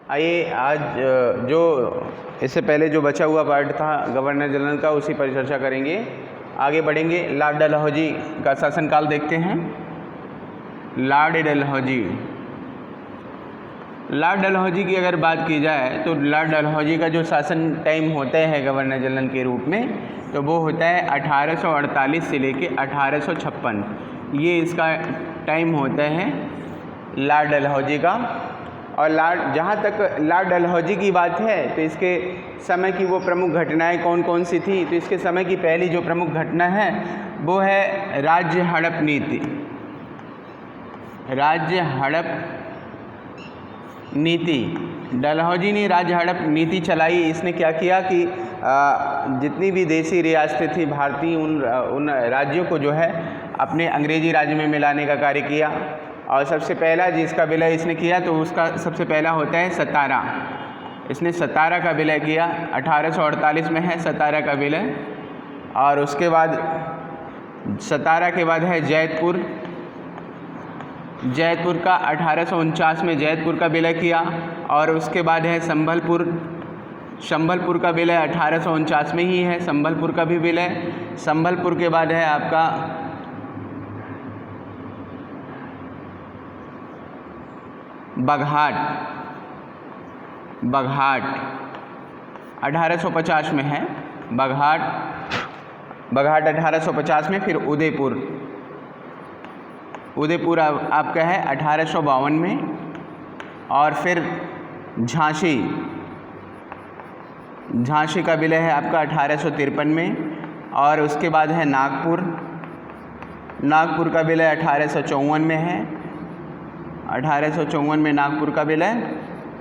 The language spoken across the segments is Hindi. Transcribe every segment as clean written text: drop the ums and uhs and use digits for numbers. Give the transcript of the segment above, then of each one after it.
आइए आज जो इससे पहले जो बचा हुआ पार्ट था गवर्नर जनरल का, उसी पर चर्चा करेंगे। आगे बढ़ेंगे। लॉर्ड डलहौजी का शासनकाल देखते हैं। लॉर्ड डलहौजी की अगर बात की जाए तो लॉर्ड डलहौजी का जो शासन टाइम होता है गवर्नर जनरल के रूप में, तो वो होता है 1848 से लेके 1856। ये इसका टाइम होता है लॉर्ड डलहौजी का। और जहाँ तक लॉर्ड डलहौजी की बात है तो इसके समय की वो प्रमुख घटनाएं कौन कौन सी थी, तो इसके समय की पहली जो प्रमुख घटना है वो है राज्य हड़प नीति। राज्य हड़प नीति, डलहौजी ने राज्य हड़प नीति चलाई। इसने क्या किया कि जितनी भी देसी रियासतें थी भारतीय, उन राज्यों को जो है अपने अंग्रेजी राज्य में मिलाने का कार्य किया। और सबसे पहला जिसका विलय इसने किया तो उसका सबसे पहला होता है सतारा। इसने सतारा का विलय किया, 1848 में है सतारा का विलय। और उसके बाद सतारा के बाद है जैतपुर। जैतपुर का 1849 में जैतपुर का विलय किया। और उसके बाद है संबलपुर। संबलपुर का विलय 1849 में ही है, संबलपुर का भी विलय। संबलपुर के बाद है आपका बघाट। बघाट 1850 में है, बघाट 1850 में। फिर उदयपुर। उदयपुर आपका है 1852 में। और फिर झांसी। झांसी का विलय है आपका 1853 में। और उसके बाद है नागपुर। नागपुर का विलय 1854 में है, 1854 में नागपुर का विलय।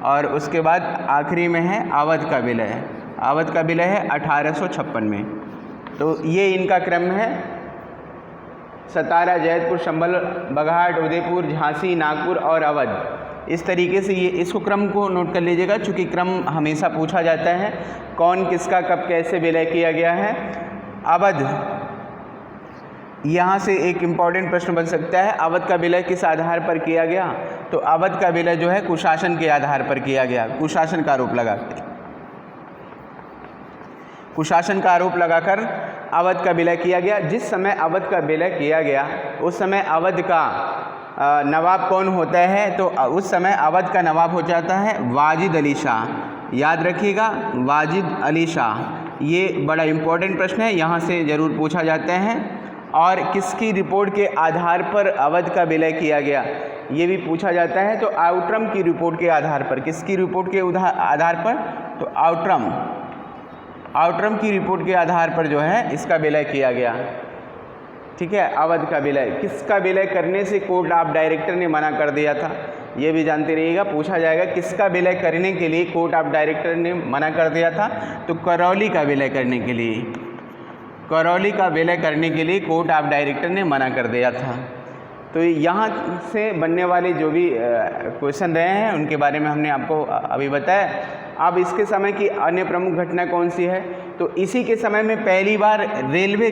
और उसके बाद आखिरी में है अवध का विलय। अवध का विलय है 1856 में। तो ये इनका क्रम है, सतारा, जैतपुर, संभल, बघाट, उदयपुर, झांसी, नागपुर और अवध। इस तरीके से ये इसको क्रम को नोट कर लीजिएगा, चूँकि क्रम हमेशा पूछा जाता है कौन किसका कब कैसे विलय किया गया है। अवध, यहाँ से एक इम्पॉर्टेंट प्रश्न बन सकता है, अवध का विलय किस आधार पर किया गया? तो अवध का विलय जो है कुशासन के आधार पर किया गया। कुशासन का आरोप लगाकर, कुशासन का आरोप लगाकर अवध का विलय किया गया। जिस समय अवध का विलय किया गया उस समय अवध का नवाब कौन होता है? तो उस समय अवध का नवाब हो जाता है वाजिद अली शाह। याद रखिएगा, वाजिद अली शाह। ये बड़ा इम्पोर्टेंट प्रश्न है, यहाँ से ज़रूर पूछा जाता है। और किसकी रिपोर्ट के आधार पर अवध का विलय किया गया, ये भी पूछा जाता है। तो आउट्रम की रिपोर्ट के आधार पर। किसकी रिपोर्ट के आधार पर? तो आउट्रम की रिपोर्ट के आधार पर जो है इसका विलय किया गया। ठीक है, अवध का विलय। किसका विलय करने से कोर्ट ऑफ डायरेक्टर ने मना कर दिया था, ये भी जानते रहिएगा, पूछा जाएगा। किसका विलय करने के लिए कोर्ट ऑफ डायरेक्टर ने मना कर दिया था? तो करौली का विलय करने के लिए। करौली का विलय करने के लिए कोर्ट ऑफ डायरेक्टर ने मना कर दिया था। तो यहाँ से बनने वाले जो भी क्वेश्चन रहे हैं उनके बारे में हमने आपको अभी बताया। अब इसके समय की अन्य प्रमुख घटना कौन सी है? तो इसी के समय में पहली बार रेलवे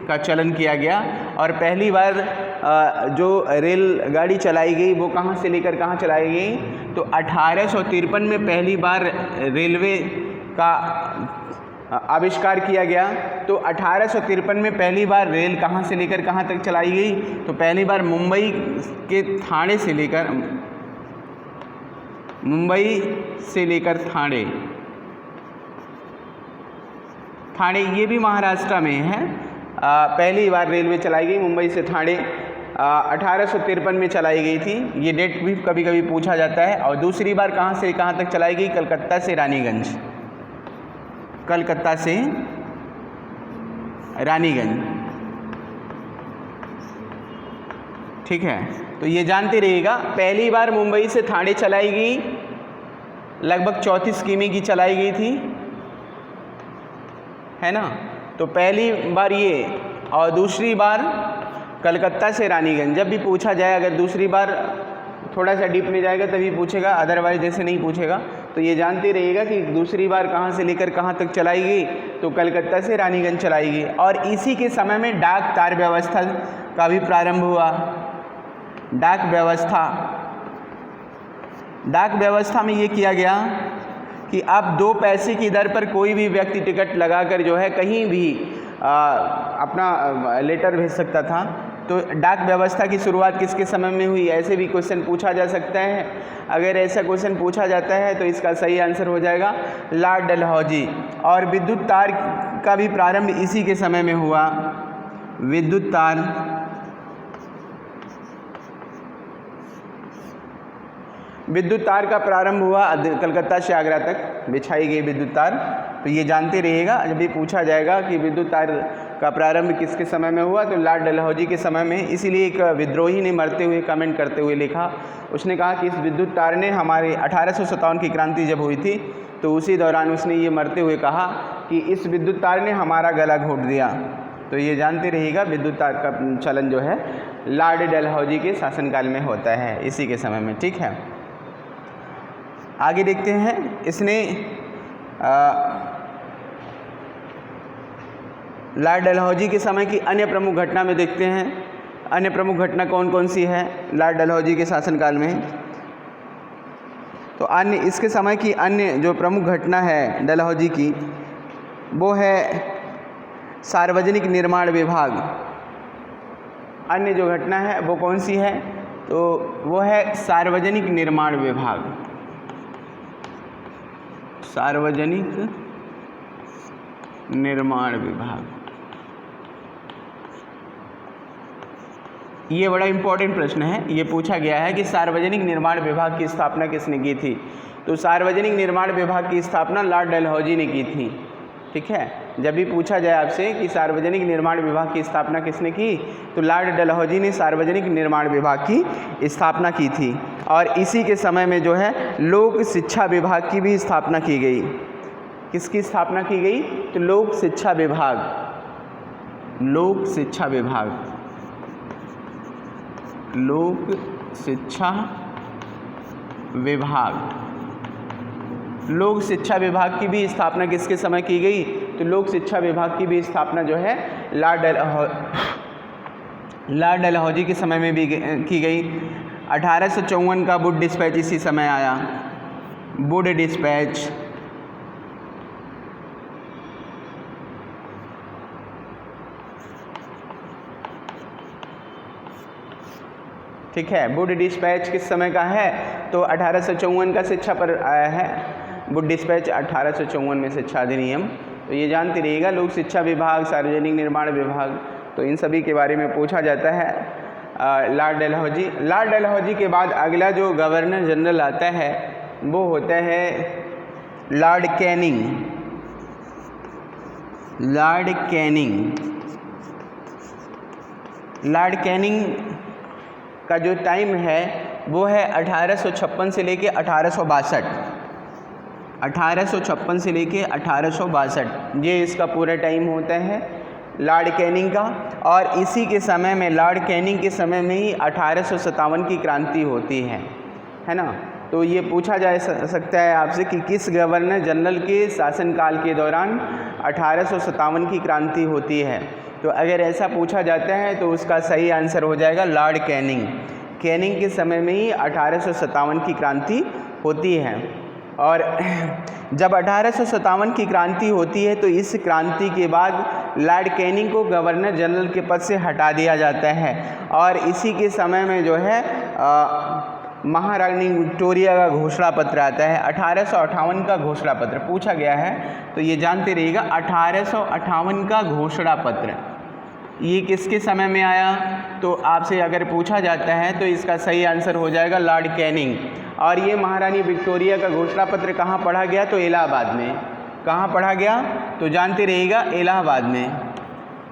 का चलन किया गया। और पहली बार जो रेलगाड़ी चलाई गई वो कहाँ से लेकर कहाँ चलाई गई? तो 1853 में पहली बार रेलवे का आविष्कार किया गया। तो 1853 में पहली बार रेल कहाँ से लेकर कहाँ तक चलाई गई? तो पहली बार मुंबई के थाने से लेकर, मुंबई से लेकर थाने। थाने ये भी महाराष्ट्र में है। पहली बार रेलवे चलाई गई मुंबई से थाने, 1853 में चलाई गई थी। ये डेट भी कभी कभी पूछा जाता है। और दूसरी बार कहाँ से कहाँ तक चलाई गई? कलकत्ता से रानीगंज। कलकत्ता से रानीगंज। ठीक है, तो ये जानते रहिएगा। पहली बार मुंबई से थाने चलाई गई, लगभग 34 किमी की चलाई गई थी, है ना। तो पहली बार ये, और दूसरी बार कलकत्ता से रानीगंज। जब भी पूछा जाए, अगर दूसरी बार थोड़ा सा डीप में जाएगा तभी पूछेगा, अदरवाइज जैसे नहीं पूछेगा। तो ये जानते रहिएगा कि दूसरी बार कहाँ से लेकर कहाँ तक चलाई गई? तो कलकत्ता से रानीगंज चलाई गई। और इसी के समय में डाक तार व्यवस्था का भी प्रारंभ हुआ। डाक व्यवस्था डाक व्यवस्था में ये किया गया कि अब 2 पैसे की दर पर कोई भी व्यक्ति टिकट लगाकर जो है कहीं भी अपना लेटर भेज सकता था। तो डाक व्यवस्था की शुरुआत किसके समय में हुई, ऐसे भी क्वेश्चन पूछा जा सकता है। अगर ऐसा क्वेश्चन पूछा जाता है तो इसका सही आंसर हो जाएगा लॉर्ड डलहौजी। और विद्युत तार का भी प्रारंभ इसी के समय में हुआ। विद्युत तार का प्रारंभ हुआ कलकत्ता से आगरा तक बिछाई गई विद्युत तार। तो ये जानते रहिएगा, जब भी पूछा जाएगा कि विद्युत तार का प्रारंभ किसके समय में हुआ तो लॉर्ड डलहौजी के समय में। इसीलिए एक विद्रोही ने मरते हुए कमेंट करते हुए लिखा, उसने कहा कि इस विद्युत तार ने हमारे 1857 की क्रांति जब हुई थी तो उसी दौरान उसने ये मरते हुए कहा कि इस विद्युत तार ने हमारा गला घोट दिया। तो ये जानते रहिएगा विद्युत तार का चलन जो है लॉर्ड डलहौजी के शासनकाल में होता है, इसी के समय में। ठीक है, आगे देखते हैं। इसने लॉर्ड डलहौजी के समय की अन्य प्रमुख घटना में देखते हैं, अन्य प्रमुख घटना कौन कौन सी है लॉर्ड डलहौजी के शासनकाल में। तो अन्य इसके समय की अन्य जो प्रमुख घटना है डलहौजी की वो है सार्वजनिक निर्माण विभाग। अन्य जो घटना है वो कौन सी है तो वो है सार्वजनिक निर्माण विभाग। सार्वजनिक निर्माण विभाग, ये बड़ा इंपॉर्टेंट प्रश्न है। ये पूछा गया है कि सार्वजनिक निर्माण विभाग की स्थापना किसने की थी। तो सार्वजनिक निर्माण विभाग की स्थापना लॉर्ड डलहौजी ने की थी। ठीक है, जब भी पूछा जाए आपसे कि सार्वजनिक निर्माण विभाग की स्थापना किसने की तो लॉर्ड डलहौजी ने सार्वजनिक निर्माण विभाग की स्थापना की थी। और इसी के समय में जो है लोक शिक्षा विभाग की भी स्थापना की गई। किसकी स्थापना की गई तो लोक शिक्षा विभाग। लोक शिक्षा विभाग, लोक शिक्षा विभाग, लोक शिक्षा विभाग की भी स्थापना किसके समय की गई तो लोक शिक्षा विभाग की भी स्थापना जो है लॉर्ड डलहौजी के समय में भी की गई। 1854 का वुड डिस्पैच इसी समय आया। वुड डिस्पैच, ठीक है, वुड डिस्पैच किस समय का है तो 1854 का शिक्षा पर आया है। वुड डिस्पैच 1854 में शिक्षा अधिनियम। तो ये जानते रहिएगा लोक शिक्षा विभाग, सार्वजनिक निर्माण विभाग, तो इन सभी के बारे में पूछा जाता है। लॉर्ड डलहौजी, लॉर्ड डलहौजी के बाद अगला जो गवर्नर जनरल आता है वो होता है Lord Canning. Lord Canning, Lord Canning का जो टाइम है वो है 1856 से लेके 1862। 1856 से लेके 1862 ये इसका पूरा टाइम होता है लॉर्ड कैनिंग का। और इसी के समय में लॉर्ड कैनिंग के समय में ही 1857 की क्रांति होती है ना। तो ये पूछा जा सकता है आपसे कि किस गवर्नर जनरल के शासनकाल के दौरान 1857 की क्रांति होती है। तो अगर ऐसा पूछा जाता है तो उसका सही आंसर हो जाएगा लॉर्ड कैनिंग। कैनिंग के समय में ही 1857 की क्रांति होती है। और जब 1857 की क्रांति होती है तो इस क्रांति के बाद लॉर्ड कैनिंग को गवर्नर जनरल के पद से हटा दिया जाता है। और इसी के समय में जो है महारानी विक्टोरिया का घोषणा पत्र आता है। 1858 का घोषणा पत्र पूछा गया है तो ये जानते रहिएगा 1858 का घोषणा पत्र ये किसके समय में आया तो आपसे अगर पूछा जाता है तो इसका सही आंसर हो जाएगा लॉर्ड कैनिंग। और ये महारानी विक्टोरिया का घोषणा पत्र कहाँ पढ़ा गया तो इलाहाबाद में। कहाँ पढ़ा गया तो जानते रहिएगा इलाहाबाद में।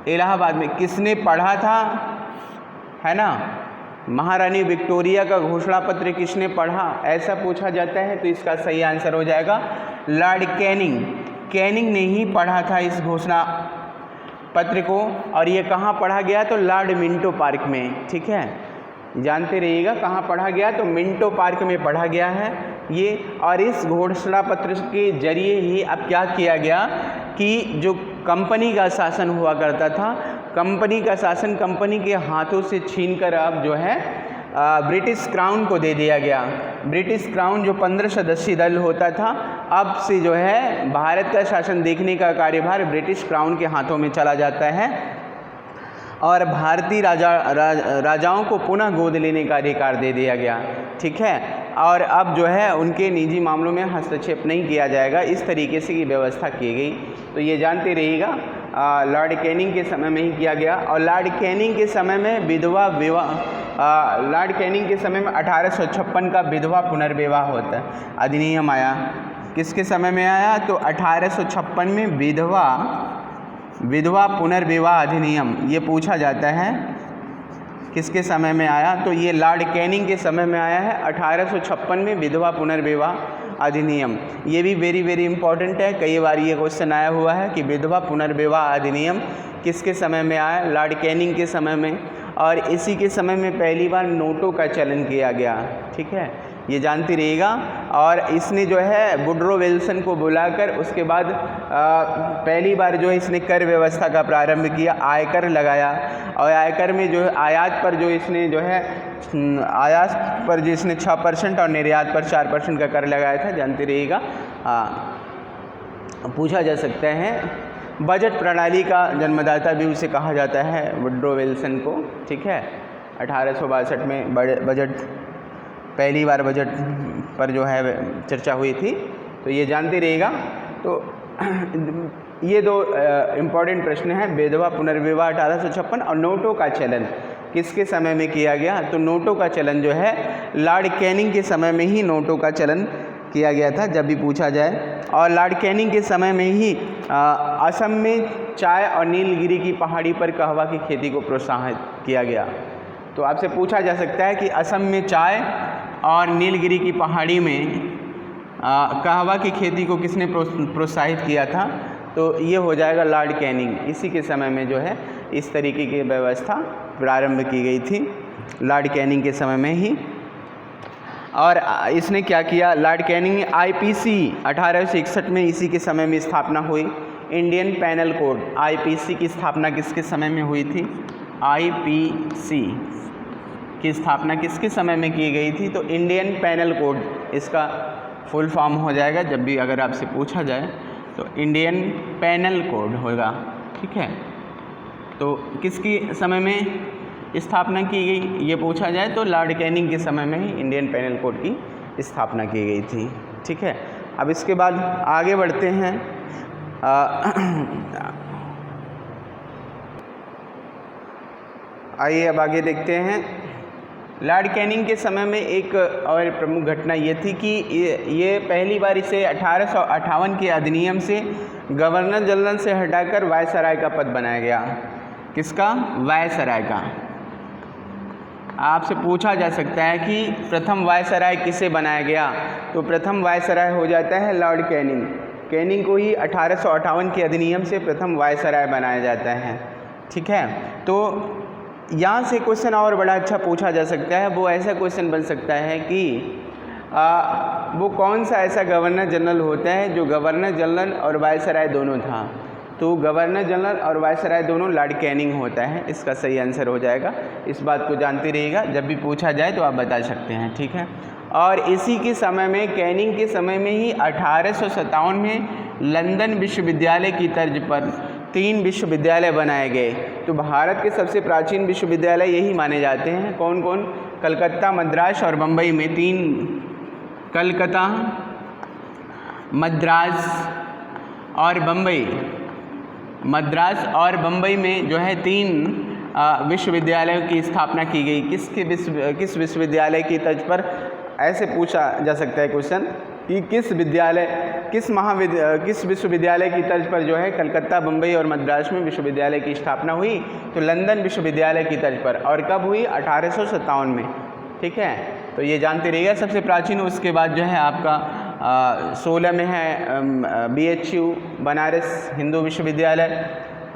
इलाहाबाद में किसने पढ़ा था है ना, महारानी विक्टोरिया का घोषणा पत्र किसने पढ़ा ऐसा पूछा जाता है तो इसका सही आंसर हो जाएगा लॉर्ड कैनिंग। कैनिंग ने ही पढ़ा था इस घोषणा पत्र को। और ये कहाँ पढ़ा गया तो लॉर्ड मिंटो पार्क में। ठीक है, जानते रहिएगा कहाँ पढ़ा गया तो मिंटो पार्क में पढ़ा गया है ये। और इस घोषणा पत्र के जरिए ही अब क्या किया गया कि जो कंपनी का शासन हुआ करता था, कंपनी का शासन कंपनी के हाथों से छीनकर अब जो है ब्रिटिश क्राउन को दे दिया गया। ब्रिटिश क्राउन जो 15 सदस्यीय दल होता था, अब से जो है भारत का शासन देखने का कार्यभार ब्रिटिश क्राउन के हाथों में चला जाता है और भारतीय राजाओं को पुनः गोद लेने का अधिकार दे दिया गया। ठीक है, और अब जो है उनके निजी मामलों में हस्तक्षेप नहीं किया जाएगा, इस तरीके से ये व्यवस्था की गई। तो ये जानते रहिएगा, लॉर्ड कैनिंग के समय में ही किया गया। और लॉर्ड कैनिंग के समय में विधवा विवाह, लॉर्ड कैनिंग के समय में 1856 का विधवा पुनर्विवाह होता है अधिनियम आया। किसके समय में आया? तो 1856 में विधवा पुनर्विवाह अधिनियम, ये पूछा जाता है किसके समय में आया? तो ये लॉर्ड कैनिंग के समय में आया है, 1856 में विधवा पुनर्विवाह अधिनियम। ये भी वेरी इंपॉर्टेंट है, कई बार ये क्वेश्चन आया हुआ है कि विधवा पुनर्विवाह अधिनियम किसके समय में आया? लॉर्ड कैनिंग के समय में। और इसी के समय में पहली बार नोटों का चलन किया गया। ठीक है, ये जानते रहिएगा। और इसने जो है वुडरो विल्सन को बुलाकर उसके बाद पहली बार जो है इसने कर व्यवस्था का प्रारंभ किया, आयकर लगाया। और आयकर में जो है आयात पर जो इसने जो है आयात पर जो इसने 6% और निर्यात पर 4% का कर लगाया था, जानते रहिएगा। पूछा जा सकता है। बजट प्रणाली का जन्मदाता भी उसे कहा जाता है, वुडरो विल्सन को। ठीक है, 1862 में बजट पहली बार बजट पर जो है चर्चा हुई थी। तो ये जानते रहिएगा। तो ये दो इम्पॉर्टेंट प्रश्न हैं, विधवा पुनर्विवाह 1856 और नोटों का चलन किसके समय में किया गया? तो नोटों का चलन जो है लॉर्ड कैनिंग के समय में ही नोटों का चलन किया गया था, जब भी पूछा जाए। और लॉर्ड कैनिंग के समय में ही असम में चाय और नीलगिरी की पहाड़ी पर कहवा की खेती को प्रोत्साहित किया गया। तो आपसे पूछा जा सकता है कि असम में चाय और नीलगिरी की पहाड़ी में कहवा की खेती को किसने प्रोत्साहित किया था? तो ये हो जाएगा लॉर्ड कैनिंग। इसी के समय में जो है इस तरीके की व्यवस्था प्रारंभ की गई थी, लॉर्ड कैनिंग के समय में ही। और इसने क्या किया? लॉर्ड कैनिंग IPC 1861 में इसी के समय में स्थापना हुई। इंडियन पैनल कोड, IPC की स्थापना किसके समय में हुई थी? IPC की स्थापना किसके समय में की गई थी? तो इंडियन पैनल कोड इसका फुल फॉर्म हो जाएगा, जब भी अगर आपसे पूछा जाए तो इंडियन पैनल कोड होगा। ठीक है, तो किसकी समय में स्थापना की गई ये पूछा जाए तो लॉर्ड कैनिंग के समय में ही इंडियन पैनल कोड की स्थापना की गई थी। ठीक है, अब इसके बाद आगे बढ़ते हैं। आइए अब आगे देखते हैं। लॉर्ड कैनिंग के समय में एक और प्रमुख घटना ये थी कि ये पहली बार इसे 1858 के अधिनियम से गवर्नर जनरल से हटाकर वायसराय का पद बनाया गया। किसका? वायसराय का। आपसे पूछा जा सकता है कि प्रथम वायसराय किसे बनाया गया? तो प्रथम वायसराय हो जाता है लॉर्ड कैनिंग। कैनिंग को ही 1858 के अधिनियम से प्रथम वायसराय बनाया जाता है। ठीक है, तो यहाँ से क्वेश्चन और बड़ा अच्छा पूछा जा सकता है। वो ऐसा क्वेश्चन बन सकता है कि वो कौन सा ऐसा गवर्नर जनरल होता है जो गवर्नर जनरल और वायसराय दोनों था? तो गवर्नर जनरल और वायसराय दोनों लॉर्ड कैनिंग होता है, इसका सही आंसर हो जाएगा। इस बात को जानते रहिएगा, जब भी पूछा जाए तो आप बता सकते हैं। ठीक है, और इसी के समय में कैनिंग के समय में ही 1857 में लंदन विश्वविद्यालय की तर्ज पर 3 विश्वविद्यालय बनाए गए। तो भारत के सबसे प्राचीन विश्वविद्यालय यही माने जाते हैं। कौन कौन? कलकत्ता, मद्रास और बम्बई में 3, कलकत्ता, मद्रास और बम्बई। मद्रास और बम्बई में जो है 3 विश्वविद्यालयों की स्थापना की गई। किस विश्वविद्यालय की तर्ज पर? ऐसे पूछा जा सकता है क्वेश्चन कि किस विश्वविद्यालय की तर्ज पर जो है कलकत्ता, बम्बई और मद्रास में विश्वविद्यालय की स्थापना हुई? तो लंदन विश्वविद्यालय की तर्ज पर। और कब हुई? 1857 में। ठीक है, तो ये जानते रहिएगा सबसे प्राचीन। उसके बाद जो है आपका 16 में है BHU बनारस हिंदू विश्वविद्यालय,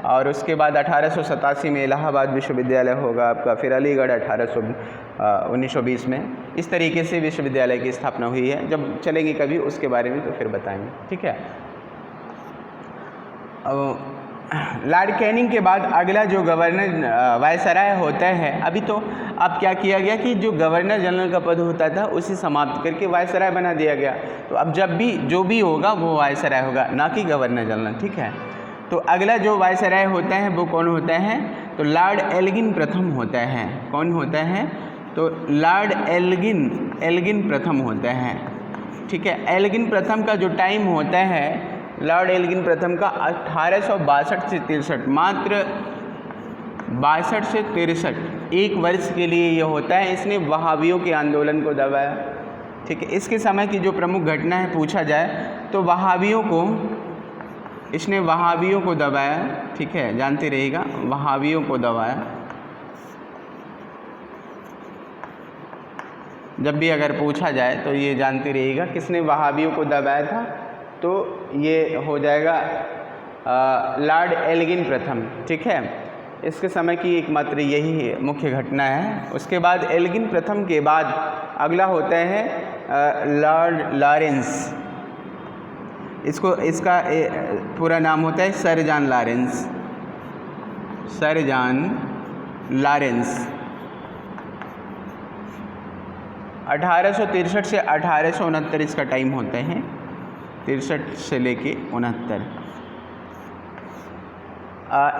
और उसके बाद 1887 में इलाहाबाद विश्वविद्यालय होगा आपका, फिर अलीगढ़ 1920 में। इस तरीके से विश्वविद्यालय की स्थापना हुई है। जब चलेंगे कभी उसके बारे में तो फिर बताएंगे। ठीक है, अब लॉर्ड कैनिंग के बाद अगला जो गवर्नर वायसराय होता है, अभी तो अब क्या किया गया कि जो गवर्नर जनरल का पद होता था उसे समाप्त करके वायसराय बना दिया गया। तो अब जब भी जो भी होगा वो वायसराय होगा, ना कि गवर्नर जनरल, ठीक है। तो अगला जो वायसराय होता है वो कौन होता है? तो लॉर्ड एल्गिन प्रथम होता है। कौन होता है? तो लॉर्ड एल्गिन प्रथम होता है, ठीक है। एल्गिन प्रथम का जो टाइम होता है, लॉर्ड एल्गिन प्रथम का 1862 से 63, मात्र 62 से 63 1 वर्ष के लिए ये होता है। इसने वहाबियों के आंदोलन को दबाया, ठीक है। इसके समय की जो प्रमुख घटना है पूछा जाए तो इसने वहाबियों को दबाया, ठीक है, जानते रहिएगा, वहाबियों को दबाया। जब भी अगर पूछा जाए तो ये जानते रहिएगा किसने वहाबियों को दबाया था, तो ये हो जाएगा लॉर्ड एल्गिन प्रथम, ठीक है। इसके समय की एकमात्र यही मुख्य घटना है। उसके बाद एल्गिन प्रथम के बाद अगला होता है लॉर्ड लॉरेंस। इसका पूरा नाम होता है सर जॉन लॉरेंस। 1863 से 1869 इसका टाइम होता है, 63 से लेके 69।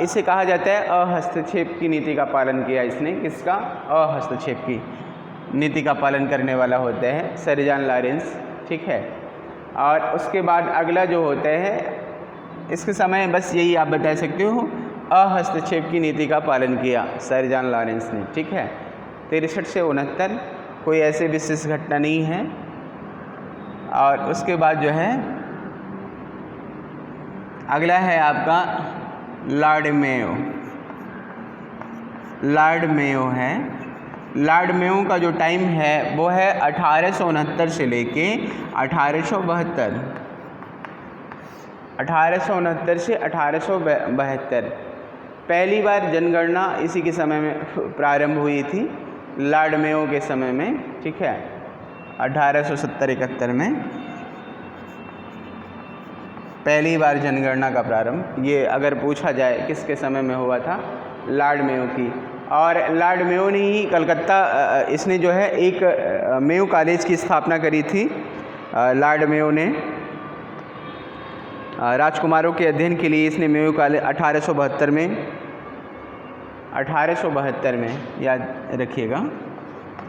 इसे कहा जाता है अहस्तक्षेप की नीति का पालन किया इसने। किसका? अहस्तक्षेप की नीति का पालन करने वाला होता है सर जॉन लॉरेंस, ठीक है। और उसके बाद अगला जो होता है, इसके समय बस यही आप बता सकते हो, अहस्तक्षेप की नीति का पालन किया सर जॉन लॉरेंस ने, ठीक है। 63 से 69 कोई ऐसे विशेष घटना नहीं है। और उसके बाद जो है अगला है आपका लॉर्ड मेयो है। लॉर्ड मेयो का जो टाइम है वो है 1869 से लेके 1872, 1869 से 1872। पहली बार जनगणना इसी के समय में प्रारंभ हुई थी, लॉर्ड मेयो के समय में, ठीक है, 1870-71 में पहली बार जनगणना का प्रारंभ। ये अगर पूछा जाए किसके समय में हुआ था, लॉर्ड मेयो की। और लॉर्ड मेयो ने ही कलकत्ता, इसने जो है एक मेयो कॉलेज की स्थापना करी थी। लॉर्ड मेयो ने राजकुमारों के अध्ययन के लिए इसने मेयो कॉलेज 1872 में याद रखिएगा,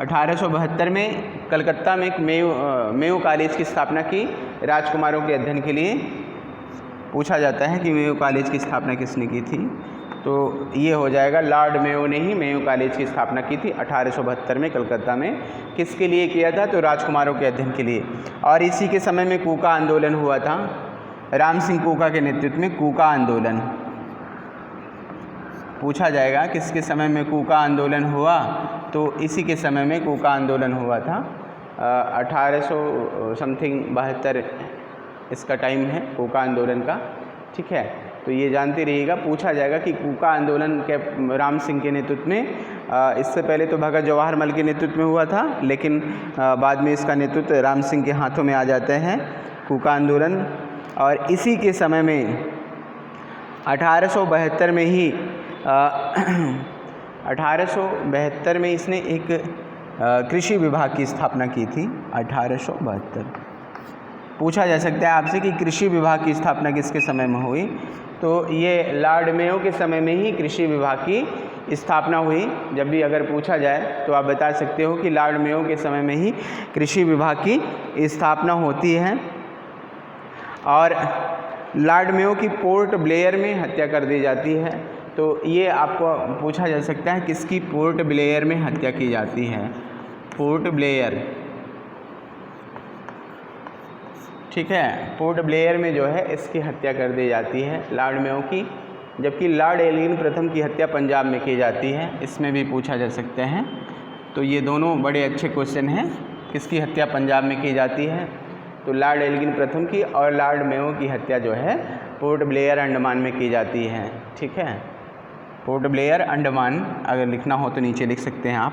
1872 में कलकत्ता में एक मेयो कॉलेज की स्थापना की राजकुमारों के अध्ययन के लिए। पूछा जाता है कि मेयो कॉलेज की स्थापना किसने की थी, तो ये हो जाएगा लॉर्ड मेयो ने ही मेयो कॉलेज की स्थापना की थी 1872 में कलकत्ता में। किसके लिए किया था? तो राजकुमारों के अध्ययन के लिए। और इसी के समय में कूका आंदोलन हुआ था, राम सिंह कूका के नेतृत्व में कूका आंदोलन। पूछा जाएगा किसके समय में कूका आंदोलन हुआ, तो इसी के समय में कूका आंदोलन हुआ था, 1872 इसका टाइम है कूका आंदोलन का, ठीक है। तो ये जानते रहिएगा, पूछा जाएगा कि कूका आंदोलन के राम सिंह के नेतृत्व में, इससे पहले तो भगत जवाहर मल के नेतृत्व में हुआ था, लेकिन बाद में इसका नेतृत्व राम सिंह के हाथों में आ जाते हैं, कूका आंदोलन। और इसी के समय में 1872 में ही 1872 में इसने एक कृषि विभाग की स्थापना की थी, 1872। पूछा जा सकता है आपसे कि कृषि विभाग की स्थापना किसके समय में हुई, तो ये लॉर्ड मेयो के समय में ही कृषि विभाग की स्थापना हुई। जब भी अगर पूछा जाए तो आप बता सकते हो कि लॉर्ड मेयो के समय में ही कृषि विभाग की स्थापना होती है। और लॉर्ड मेयो की पोर्ट ब्लेयर में हत्या कर दी जाती है। तो ये आपको पूछा जा सकता है किसकी पोर्ट ब्लेयर में हत्या की जाती है, पोर्ट ब्लेयर, ठीक है। पोर्ट ब्लेयर में जो है इसकी हत्या कर दी जाती है लॉर्ड मेयो की, जबकि लॉर्ड एल्गिन प्रथम की हत्या पंजाब में की जाती है, इसमें भी पूछा जा सकते हैं। तो ये दोनों बड़े अच्छे क्वेश्चन हैं, किसकी हत्या पंजाब में की जाती है, तो लॉर्ड एल्गिन प्रथम की, और लॉर्ड मेयो की हत्या जो है पोर्ट ब्लेयर अंडमान में की जाती है, ठीक है। पोर्ट ब्लेयर अंडमान, अगर लिखना हो तो नीचे लिख सकते हैं आप,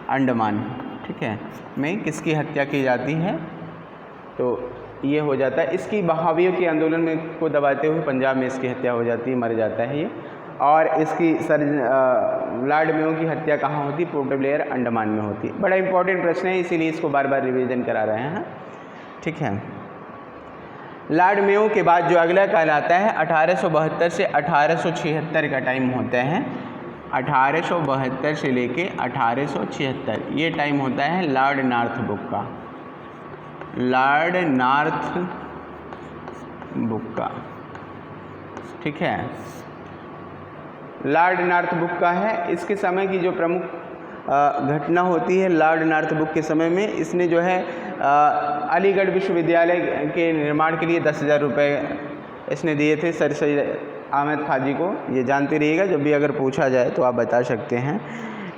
अंडमान, ठीक है, में किसकी हत्या की जाती है, तो ये हो जाता है। इसकी बहावियों के आंदोलन में को दबाते हुए पंजाब में इसकी हत्या हो जाती है, मर जाता है ये। और इसकी लॉर्ड मेयो की हत्या कहाँ होती? पोर्ट ब्लेयर, अंडमान में होती। बड़ा इंपॉर्टेंट प्रश्न है, इसीलिए इसको बार बार रिवीजन करा रहे हैं, ठीक है। लॉर्ड मेयो के बाद जो अगला कहलाता है 1872 से 1876 का टाइम होता है। 1872 से लेके 1876 ये टाइम होता है लॉर्ड नॉर्थब्रुक का, लॉर्ड नॉर्थब्रुक का, ठीक है। लॉर्ड नॉर्थब्रुक का है। इसके समय की जो प्रमुख घटना होती है लॉर्ड नॉर्थब्रुक के समय में, इसने जो है अलीगढ़ विश्वविद्यालय के निर्माण के लिए 10,000 रुपये इसने दिए थे सर सैयद अहमद खां जी को। ये जानते रहिएगा, जब भी अगर पूछा जाए तो आप बता सकते हैं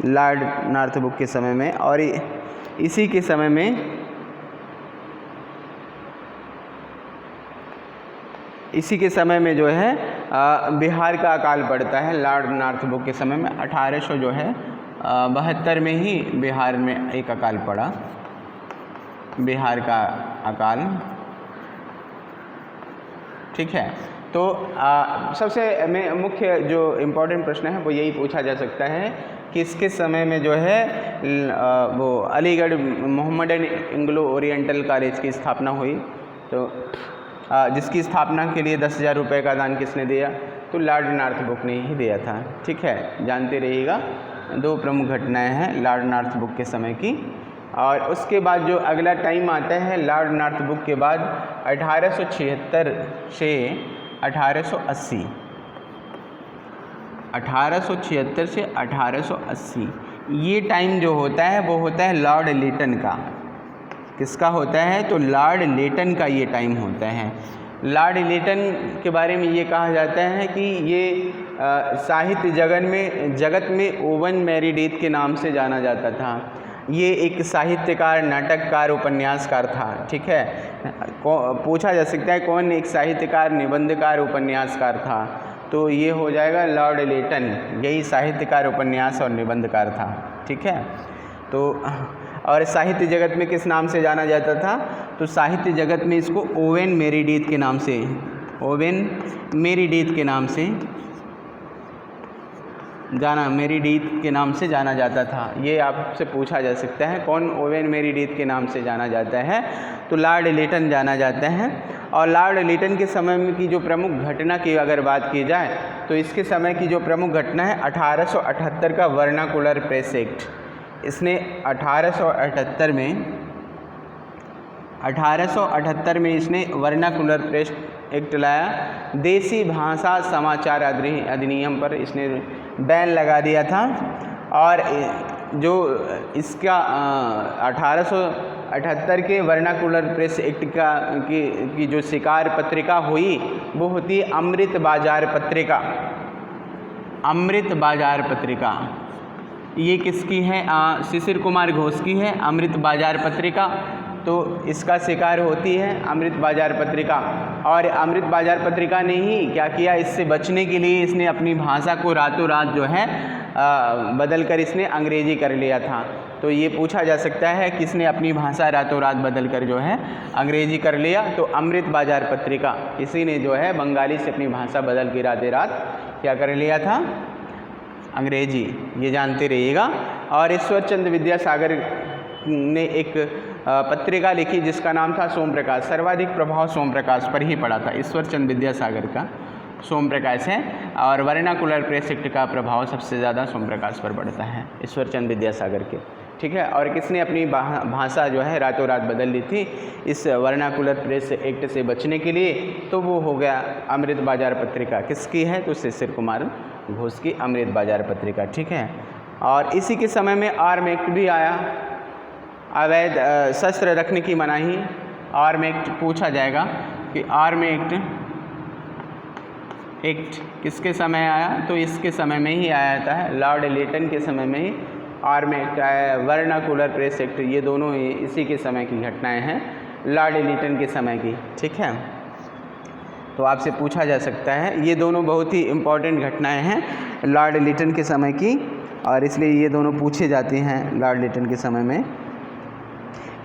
लॉर्ड नॉर्थब्रुक के समय में। और इसी के समय में जो है बिहार का अकाल पड़ता है लॉर्ड नॉर्थब्रुक के समय में। 1872 में ही बिहार में एक अकाल पड़ा, बिहार का अकाल, ठीक है। तो सबसे मुख्य जो इम्पोर्टेंट प्रश्न है वो यही पूछा जा सकता है कि इसके समय में जो है वो अलीगढ़ मोहम्मडन इंग्लो ओरिएंटल कॉलेज की स्थापना हुई, तो जिसकी स्थापना के लिए 10,000 रुपये का दान किसने दिया? तो लॉर्ड नॉर्थब्रुक ने ही दिया था, ठीक है। जानते रहिएगा, दो प्रमुख घटनाएं हैं लॉर्ड नॉर्थब्रुक के समय की। और उसके बाद जो अगला टाइम आता है लॉर्ड नॉर्थब्रुक के बाद 1876 से 1880, 1876 से 1880 ये टाइम जो होता है वो होता है लॉर्ड लेटन का। किसका होता है? तो लॉर्ड लेटन का ये टाइम होता है। लॉर्ड लेटन के बारे में ये कहा जाता है कि ये साहित्य जगत में ओवन मेरीडीथ के नाम से जाना जाता था। ये एक साहित्यकार, नाटककार, उपन्यासकार था, ठीक है। पूछा जा सकता है कौन एक साहित्यकार, निबंधकार, उपन्यासकार था? तो ये हो जाएगा लॉर्ड लेटन, यही साहित्यकार, उपन्यास और निबंधकार था, ठीक है। तो और साहित्य जगत में किस नाम से जाना जाता था? तो साहित्य जगत में इसको ओवेन मेरीडीथ के नाम से, ओवेन मेरीडीथ के नाम से मेरीडीथ के नाम से जाना जाता था। ये आपसे पूछा जा सकता है कौन ओवेन मेरीडीथ के नाम से जाना जाता है? तो लॉर्ड लेटन जाना जाता है। और लॉर्ड लेटन के समय में की जो प्रमुख घटना की अगर बात की जाए तो इसके समय की जो प्रमुख घटना है 1878 का वर्नाकुलर प्रेस एक्ट। इसने 1878 में इसने वर्नाकुलर प्रेस एक्ट लाया। देसी भाषा समाचार अधिनियम पर इसने बैन लगा दिया था। और जो इसका 1878 के वर्नाकुलर प्रेस एक्ट की जो शिकार पत्रिका हुई वो होती है अमृत बाजार पत्रिका। अमृत बाजार पत्रिका ये किसकी है? शिशिर कुमार घोष की है अमृत बाजार पत्रिका। तो इसका शिकार होती है अमृत बाजार पत्रिका। और अमृत बाजार पत्रिका ने ही क्या किया, इससे बचने के लिए इसने अपनी भाषा को रातों रात जो है बदलकर इसने अंग्रेजी कर लिया था। तो ये पूछा जा सकता है किसने अपनी भाषा रातों रात बदलकर जो है अंग्रेजी कर लिया? तो अमृत बाजार पत्रिका, इसी ने जो है बंगाली से अपनी भाषा बदल के रातों रात क्या कर लिया था? अंग्रेजी। ये जानते रहिएगा। और ईश्वर चंद्र विद्यासागर ने एक पत्रिका लिखी जिसका नाम था सोम प्रकाश। सर्वाधिक प्रभाव सोम प्रकाश पर ही पड़ा था। ईश्वर चंद्र विद्यासागर का सोम प्रकाश है और वर्नाकुलर प्रेस एक्ट का प्रभाव सबसे ज़्यादा सोम प्रकाश पर पड़ता है, ईश्वर चंद्र विद्यासागर के, ठीक है। और किसने अपनी भाषा जो है रातों रात बदल ली थी इस वर्नाकुलर प्रेस एक्ट से बचने के लिए? तो वो हो गया अमृत बाजार पत्रिका। किसकी है? तो शिशिर कुमार घोष की अमृत बाजार पत्रिका, ठीक है। और इसी के समय में आर्म एक्ट भी आया, अवैध शस्त्र रखने की मनाही। आर्म एक्ट पूछा जाएगा कि आर्म एक्ट किसके समय आया? तो इसके समय में ही आया था, लॉर्ड लेटन के समय में ही आर्म एक्ट आया। वर्नाकुलर प्रेस एक्ट, ये दोनों ही इसी के समय की घटनाएं हैं, लॉर्ड लेटन के समय की, ठीक है। तो आपसे पूछा जा सकता है, ये दोनों बहुत ही इम्पॉर्टेंट घटनाएं हैं लॉर्ड लेटन के समय की, और इसलिए ये दोनों पूछे जाते हैं लॉर्ड लेटन के समय में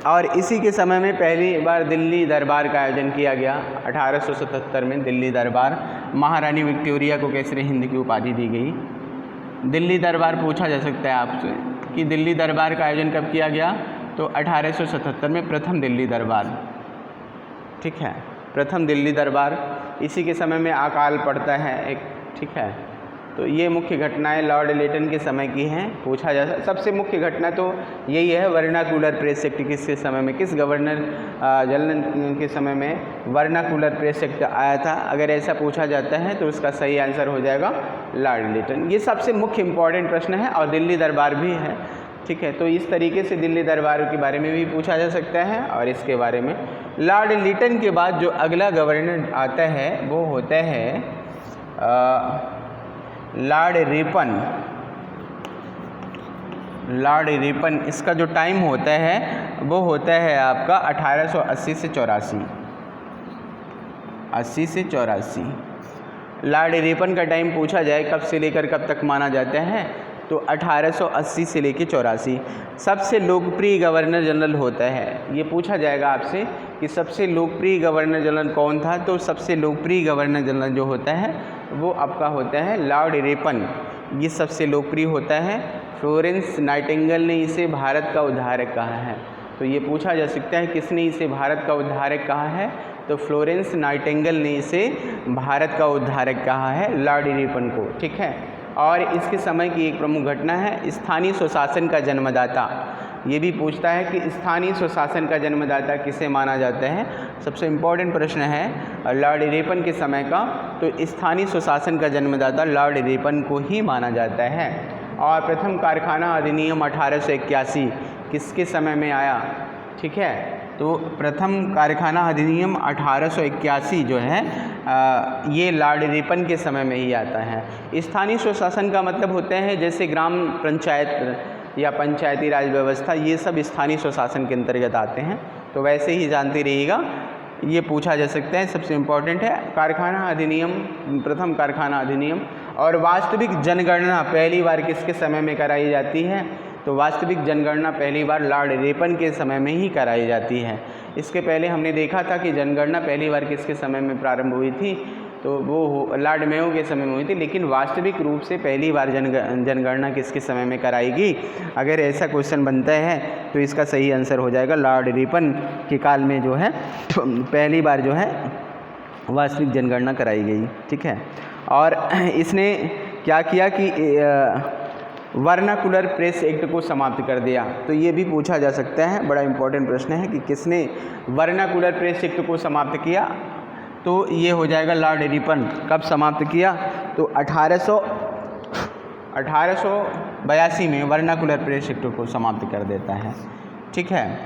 और इसी के समय में पहली बार दिल्ली दरबार का आयोजन किया गया 1877 में। दिल्ली दरबार, महारानी विक्टोरिया को केसरी हिंद की उपाधि दी गई। दिल्ली दरबार पूछा जा सकता है आपसे कि दिल्ली दरबार का आयोजन कब किया गया, तो 1877 में प्रथम दिल्ली दरबार, ठीक है, प्रथम दिल्ली दरबार। इसी के समय में अकाल पड़ता है एक, ठीक है। तो ये मुख्य घटनाएं लॉर्ड लेटन के समय की हैं, पूछा जा सकता। सबसे मुख्य घटना तो यही है, वर्नाकुलर प्रेस एक्ट किसके समय में, किस गवर्नर जनरल के समय में वर्नाकुलर प्रेस एक्ट आया था। अगर ऐसा पूछा जाता है तो उसका सही आंसर हो जाएगा लॉर्ड लेटन। ये सबसे मुख्य इंपॉर्टेंट प्रश्न है और दिल्ली दरबार भी है, ठीक है। तो इस तरीके से दिल्ली दरबार के बारे में भी पूछा जा सकता है और इसके बारे में। लॉर्ड लिटन के बाद जो अगला गवर्नर आता है वो होता है लॉर्ड रिपन। लॉर्ड रिपन, इसका जो टाइम होता है वो होता है आपका 1880 से 84, 80 से 84। लॉर्ड रिपन का टाइम पूछा जाए कब से लेकर कब तक माना जाता है, तो 1880 से लेकर 84। सबसे लोकप्रिय गवर्नर जनरल होता है, ये पूछा जाएगा आपसे कि सबसे लोकप्रिय गवर्नर जनरल कौन था, तो सबसे लोकप्रिय गवर्नर जनरल जो होता है वो आपका होता है लॉर्ड रिपन। ये सबसे लोकप्रिय होता है। फ्लोरेंस नाइटिंगेल ने इसे भारत का उद्धारक कहा है। तो ये पूछा जा सकता है किसने इसे भारत का उद्धारक कहा है, तो फ्लोरेंस नाइटिंगेल ने इसे भारत का उद्धारक कहा है, लॉर्ड रिपन को, ठीक है। और इसके समय की एक प्रमुख घटना है स्थानीय स्वशासन का जन्मदाता। ये भी पूछता है कि स्थानीय स्वशासन का जन्मदाता किसे माना जाता है। सबसे इम्पोर्टेंट प्रश्न है लॉर्ड रिपन के समय का, तो स्थानीय स्वशासन का जन्मदाता लॉर्ड रिपन को ही माना जाता है। और प्रथम कारखाना अधिनियम 1881 किसके समय में आया, ठीक है। तो प्रथम कारखाना अधिनियम 1881 जो है ये लॉर्ड रिपन के समय में ही आता है। स्थानीय स्वशासन का मतलब होते हैं जैसे ग्राम पंचायत या पंचायती राज व्यवस्था, ये सब स्थानीय स्वशासन के अंतर्गत आते हैं। तो वैसे ही जानते रहिएगा, ये पूछा जा सकता है, सबसे इम्पोर्टेंट है कारखाना अधिनियम, प्रथम कारखाना अधिनियम। और वास्तविक जनगणना पहली बार किसके समय में कराई जाती है, तो वास्तविक जनगणना पहली बार लॉर्ड रिपन के समय में ही कराई जाती है। इसके पहले हमने देखा था कि जनगणना पहली बार किसके समय में प्रारंभ हुई थी, तो वो लॉर्ड मेयो के समय में हुई थी। लेकिन वास्तविक रूप से पहली बार जनगणना किसके समय में कराएगी, अगर ऐसा क्वेश्चन बनता है तो इसका सही आंसर हो जाएगा लॉर्ड रिपन के काल में जो है पहली बार जो है वास्तविक जनगणना कराई गई, ठीक है। और इसने क्या किया कि वर्नाकुलर प्रेस एक्ट को समाप्त कर दिया। तो ये भी पूछा जा सकता है, बड़ा इंपॉर्टेंट प्रश्न है कि किसने वर्नाकुलर प्रेस एक्ट को समाप्त किया, तो ये हो जाएगा लॉर्ड रिपन। कब समाप्त किया, तो 1882 में वर्नाकुलर प्रेस एक्ट को समाप्त कर देता है, ठीक है।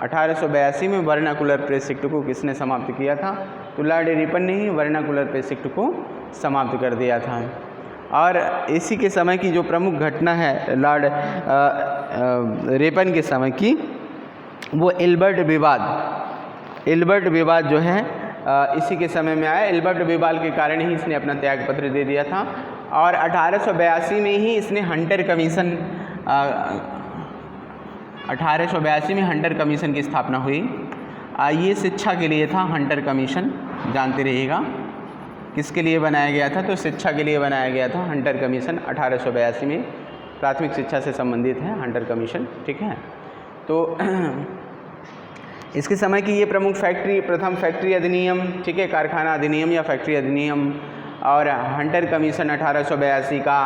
1882 में वर्नाकुलर प्रेस एक्ट को किसने समाप्त किया था, तो लॉर्ड रिपन ने ही वर्नाकुलर प्रेस एक्ट को समाप्त कर दिया था। और इसी के समय की जो प्रमुख घटना है लॉर्ड रिपन के समय की, वो एल्बर्ट विवाद। एल्बर्ट विवाद जो है इसी के समय में आया। एल्बर्ट विवाद के कारण ही इसने अपना त्यागपत्र दे दिया था। और 1882 में ही इसने हंटर कमीशन 1882 में हंटर कमीशन की स्थापना हुई। ये शिक्षा के लिए था हंटर कमीशन, जानते रहिएगा किसके लिए बनाया गया था, तो शिक्षा के लिए बनाया गया था हंटर कमीशन 1882 में। प्राथमिक शिक्षा से संबंधित है हंटर कमीशन, ठीक है। तो इसके समय की ये प्रमुख फैक्ट्री, प्रथम फैक्ट्री अधिनियम, ठीक है, कारखाना अधिनियम या फैक्ट्री अधिनियम, और हंटर कमीशन 1882 का,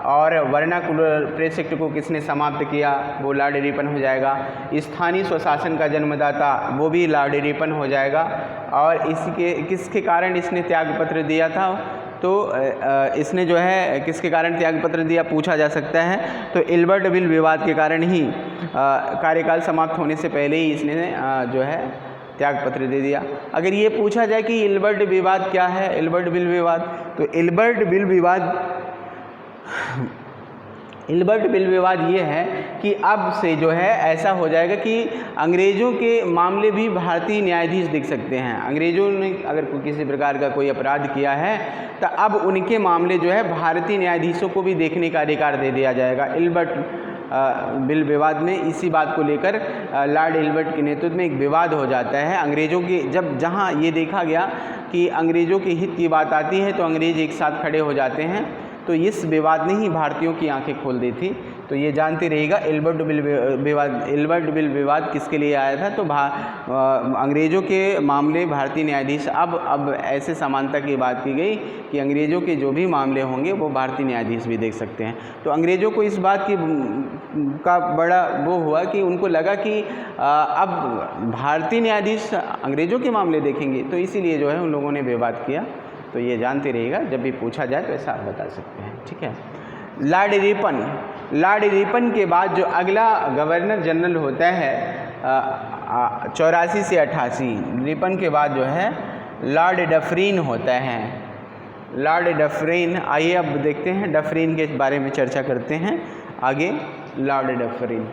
और वर्नाकुलर प्रेस एक्ट को किसने समाप्त किया, वो लॉर्ड रिपन हो जाएगा। स्थानीय स्वशासन का जन्मदाता वो भी लॉर्ड रिपन हो जाएगा। और इसके किसके कारण इसने त्यागपत्र दिया था, तो इसने जो है किसके कारण त्यागपत्र दिया पूछा जा सकता है, तो एल्बर्ट विल विवाद के कारण ही, कार्यकाल समाप्त होने से पहले ही इसने जो है त्यागपत्र दे दिया। अगर ये पूछा जाए कि एल्बर्ट विवाद क्या है, एल्बर्ट विल विवाद, तो एल्बर्ट विल विवाद ये है कि अब से जो है ऐसा हो जाएगा कि अंग्रेज़ों के मामले भी भारतीय न्यायाधीश देख सकते हैं। अंग्रेज़ों ने अगर किसी प्रकार का कोई अपराध किया है तो अब उनके मामले जो है भारतीय न्यायाधीशों को भी देखने का अधिकार दे दिया जाएगा। एल्बर्ट बिल विवाद में इसी बात को लेकर लॉर्ड एल्बर्ट के नेतृत्व में एक विवाद हो जाता है। अंग्रेज़ों की जहाँ ये देखा गया कि अंग्रेज़ों के हित की बात आती है तो अंग्रेज़ एक साथ खड़े हो जाते हैं, तो इस विवाद ने ही भारतीयों की आंखें खोल दी थी। तो ये जानते रहिएगा एल्बर्ट बिल विवाद किसके लिए आया था, तो अंग्रेज़ों के मामले भारतीय न्यायाधीश अब ऐसे समानता की बात की गई कि अंग्रेज़ों के जो भी मामले होंगे वो भारतीय न्यायाधीश भी देख सकते हैं। तो अंग्रेज़ों को इस बात का बड़ा वो हुआ कि उनको लगा कि अब भारतीय न्यायाधीश अंग्रेज़ों के मामले देखेंगे, तो इसीलिए जो है उन लोगों ने विवाद किया। तो ये जानते रहिएगा, जब भी पूछा जाए तो ऐसा आप बता सकते हैं। ठीक है। लॉर्ड रिपन के बाद जो अगला गवर्नर जनरल होता है 84 से 88, रिपन के बाद जो है लॉर्ड डफरिन होता है। लॉर्ड डफरिन, आइए अब देखते हैं डफरिन के बारे में चर्चा करते हैं आगे। Lord Dufferin